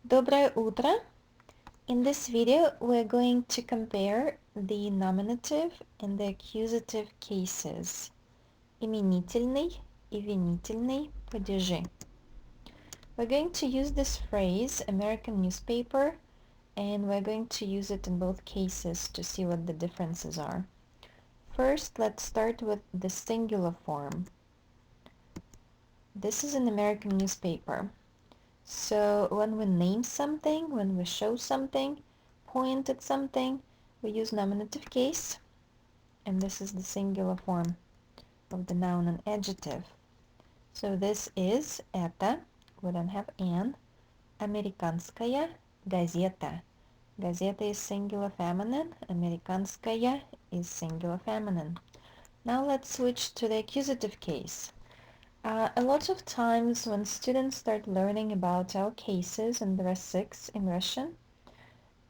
Доброе утро! In this video, we're going to compare the nominative and the accusative cases. Именительный и винительный падежи. We're going to use this phrase, American newspaper, and we're going to use it in both cases to see what the differences are. First, let's start with the singular form. This is an American newspaper. So when we name something, when we show something, point at something, we use nominative case, and this is the singular form of the noun and adjective. So this is это, we don't have an, американская газета. Газета is singular feminine, американская is singular feminine. Now let's switch to the accusative case. A lot of times when students start learning about our cases, and there are 6 in Russian,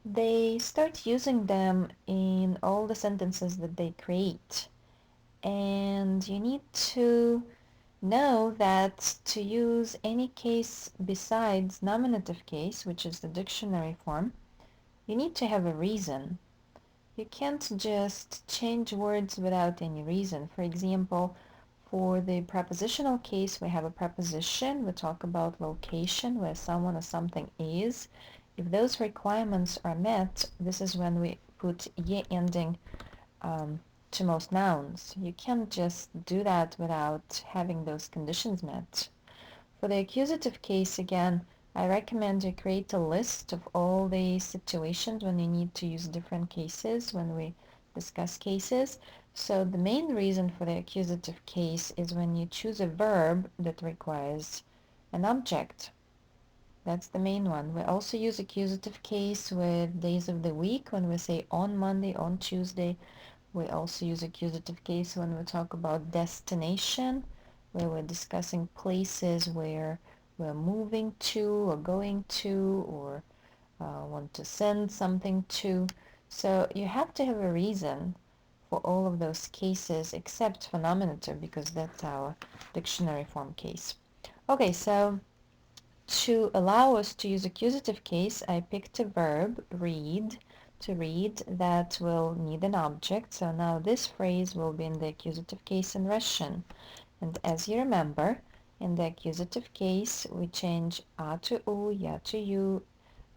they start using them in all the sentences that they create. And you need to know that to use any case besides nominative case, which is the dictionary form, you need to have a reason. You can't just change words without any reason. For example, for the prepositional case, we have a preposition. We talk about location, where someone or something is. If those requirements are met, this is when we put ye ending to most nouns. You can't just do that without having those conditions met. For the accusative case, again, I recommend you create a list of all the situations when you need to use different cases when we discuss cases. So the main reason for the accusative case is when you choose a verb that requires an object. That's the main one. We also use accusative case with days of the week when we say on Monday, on Tuesday. We also use accusative case when we talk about destination, where we're discussing places where we're moving to or going to or want to send something to. So you have to have a reason for all of those cases except for nominative, because that's our dictionary form case. Okay, so to allow us to use accusative case, I picked a verb, read, to read, that will need an object. So now this phrase will be in the accusative case in Russian. And as you remember, in the accusative case, we change a to u, я to you,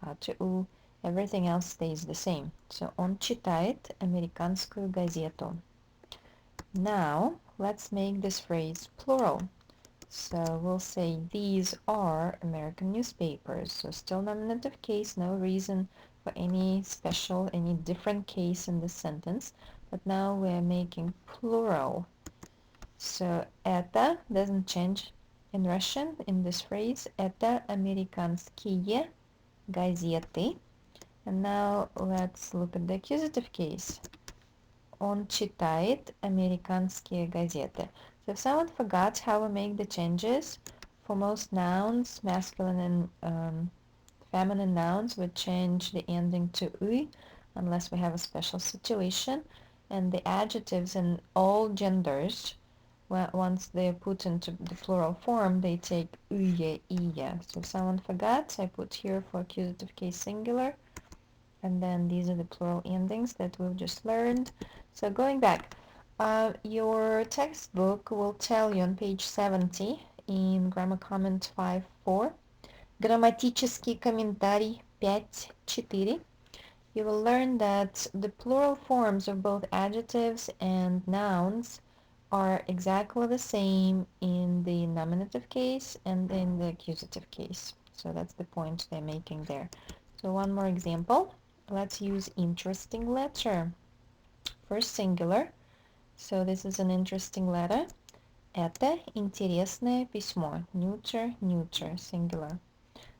a to u. Everything else stays the same. So он читает американскую газету. Now, let's make this phrase plural. So we'll say these are American newspapers. So still nominative case, no reason for any special, any different case in this sentence. But now we're making plural. So это doesn't change in Russian in this phrase. Это американские газеты. And now let's look at the accusative case. Он читает американские газеты. So if someone forgot how we make the changes, for most nouns, masculine and feminine nouns, we change the ending to ui unless we have a special situation. And the adjectives in all genders, once they're put into the plural form, they take uye, iya. So if someone forgot, I put here for accusative case singular. And then these are the plural endings that we've just learned. So going back, your textbook will tell you on page 70 in Grammar Comment 5.4, Грамматический комментарий 5.4, you will learn that the plural forms of both adjectives and nouns are exactly the same in the nominative case and in the accusative case. So that's the point they're making there. So one more example. Let's use interesting letter. First singular. So this is an interesting letter. Это интересное письмо. Neuter, neuter, singular.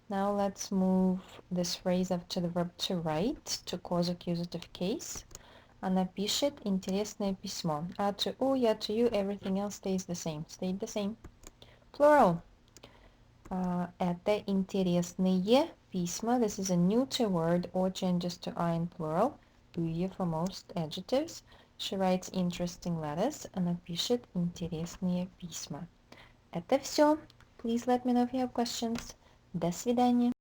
Now let's move this phrase after the verb to write to cause accusative case. Она пишет интересное письмо. А to у, я to you, everything else stays the same. Stayed the same. Plural. Это интересные письма. This is a neuter word or changes to I in plural. Уе for most adjectives. She writes interesting letters. Она пишет интересные письма. Это все. Please let me know if you have questions. До свидания.